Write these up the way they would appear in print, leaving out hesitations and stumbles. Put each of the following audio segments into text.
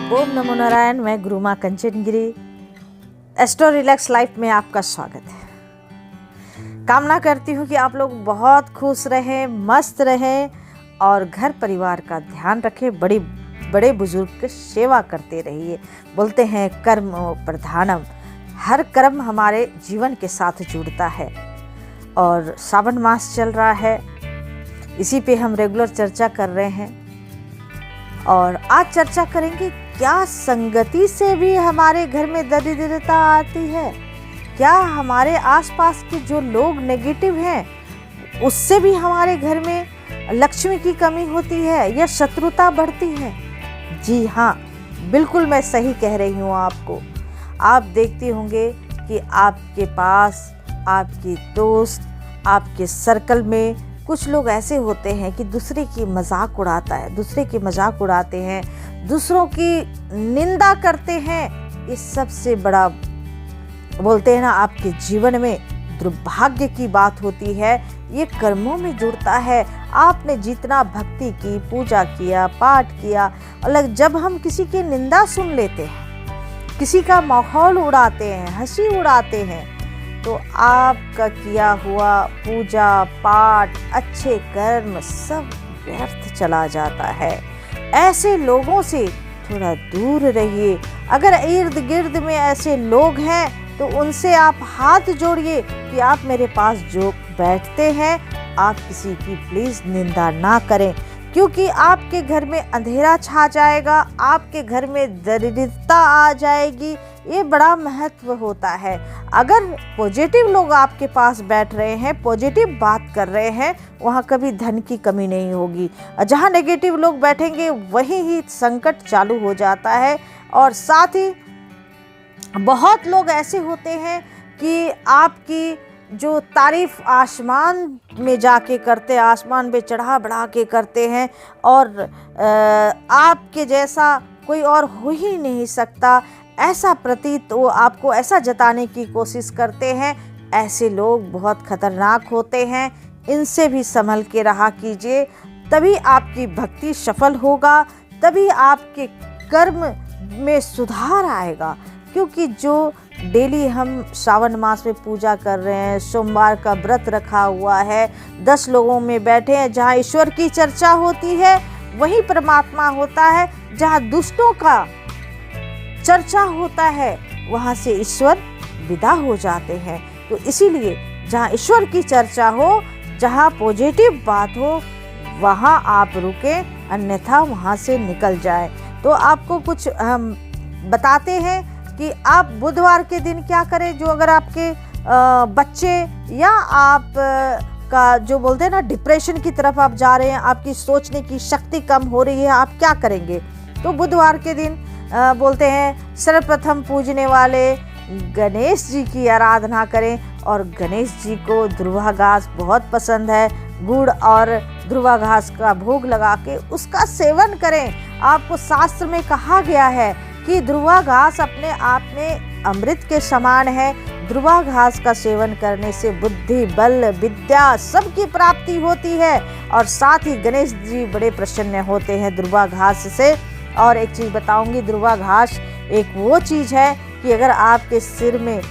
ओम नमो नारायण। मैं गुरु माँ कंचन गिरी। Astro relax life में आपका स्वागत है। कामना करती हूँ कि आप लोग बहुत खुश रहें, मस्त रहें और घर परिवार का ध्यान रखें। बड़े बुजुर्ग की सेवा करते रहिए। बोलते हैं कर्म प्रधानम, हर कर्म हमारे जीवन के साथ जुड़ता है। और सावन मास चल रहा है, इसी पे हम रेगुलर चर्चा कर रहे हैं। और आज चर्चा करेंगे, क्या संगति से भी हमारे घर में दरिद्रता आती है? क्या हमारे आसपास के जो लोग नेगेटिव हैं उससे भी हमारे घर में लक्ष्मी की कमी होती है या शत्रुता बढ़ती है? जी हाँ, बिल्कुल मैं सही कह रही हूँ आपको। आप देखते होंगे कि आपके पास, आपके दोस्त, आपके सर्कल में कुछ लोग ऐसे होते हैं कि दूसरे की मजाक उड़ाते हैं, दूसरों की निंदा करते हैं। ये सबसे बड़ा बोलते हैं ना, आपके जीवन में दुर्भाग्य की बात होती है। ये कर्मों में जुड़ता है। आपने जितना भक्ति की, पूजा किया, पाठ किया, अलग जब हम किसी की निंदा सुन लेते हैं, किसी का माहौल उड़ाते हैं, हंसी उड़ाते हैं, तो आपका किया हुआ पूजा पाठ, अच्छे कर्म सब व्यर्थ चला जाता है। ऐसे लोगों से थोड़ा दूर रहिए। अगर इर्द गिर्द में ऐसे लोग हैं तो उनसे आप हाथ जोड़िए कि आप मेरे पास जो बैठते हैं, आप किसी की प्लीज़ निंदा ना करें, क्योंकि आपके घर में अंधेरा छा जाएगा, आपके घर में दरिद्रता आ जाएगी। ये बड़ा महत्व होता है। अगर पॉजिटिव लोग आपके पास बैठ रहे हैं, पॉजिटिव बात कर रहे हैं, वहाँ कभी धन की कमी नहीं होगी। जहाँ नेगेटिव लोग बैठेंगे वहीं ही संकट चालू हो जाता है। और साथ ही बहुत लोग ऐसे होते हैं कि आपकी जो तारीफ आसमान में जाके करते, आसमान पे चढ़ा बढ़ा के करते हैं, और आपके जैसा कोई और हो ही नहीं सकता, ऐसा प्रतीत वो आपको ऐसा जताने की कोशिश करते हैं। ऐसे लोग बहुत खतरनाक होते हैं। इनसे भी संभल के रहा कीजिए, तभी आपकी भक्ति सफल होगा, तभी आपके कर्म में सुधार आएगा। क्योंकि जो डेली हम श्रावण मास में पूजा कर रहे हैं, सोमवार का व्रत रखा हुआ है, 10 लोगों में बैठे हैं, जहाँ ईश्वर की चर्चा होती है वहीं परमात्मा होता है, जहाँ दुष्टों का चर्चा होता है वहाँ से ईश्वर विदा हो जाते हैं। तो इसीलिए जहाँ ईश्वर की चर्चा हो, जहाँ पॉजिटिव बात हो, वहाँ आप रुकें, अन्यथा वहाँ से निकल जाए। तो आपको कुछ हम बताते हैं कि आप बुधवार के दिन क्या करें। जो अगर आपके बच्चे या आप का जो बोलते हैं ना, डिप्रेशन की तरफ आप जा रहे हैं, आपकी सोचने की शक्ति कम हो रही है, आप क्या करेंगे? तो बुधवार के दिन बोलते हैं सर्वप्रथम पूजने वाले गणेश जी की आराधना करें। और गणेश जी को ध्रुवा घास बहुत पसंद है। गुड़ और ध्रुवा घास का भोग लगा के उसका सेवन करें। आपको शास्त्र में कहा गया है कि ध्रुवा घास अपने आप में अमृत के समान है। ध्रुवा घास का सेवन करने से बुद्धि, बल, विद्या सबकी प्राप्ति होती है। और साथ ही गणेश जी बड़े प्रसन्न होते हैं ध्रुवा घास से। और एक चीज़ बताऊंगी, ध्रुवा घास एक वो चीज़ है कि अगर आपके सिर में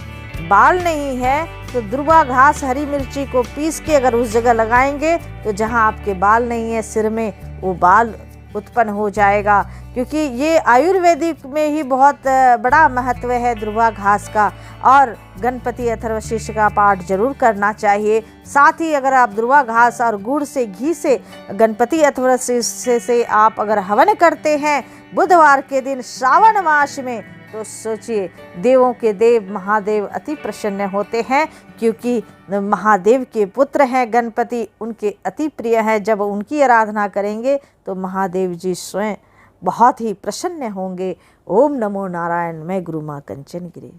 बाल नहीं है तो ध्रुवा घास, हरी मिर्ची को पीस के अगर उस जगह लगाएंगे तो जहाँ आपके बाल नहीं है सिर में, वो बाल उत्पन्न हो जाएगा। क्योंकि ये आयुर्वेदिक में ही बहुत बड़ा महत्व है ध्रुवा घास का। और गणपति अथर्वशीर्ष का पाठ जरूर करना चाहिए। साथ ही अगर आप ध्रुवा घास और गुड़ से, घी से गणपति अथर्वशीर्ष से आप अगर हवन करते हैं बुधवार के दिन श्रावण मास में, तो सोचिए, देवों के देव महादेव अति प्रसन्न होते हैं। क्योंकि महादेव के पुत्र हैं गणपति, उनके अति प्रिय हैं। जब उनकी आराधना करेंगे तो महादेव जी स्वयं बहुत ही प्रसन्न होंगे। ओम नमो नारायण। मैं गुरु माँ कंचन गिरी।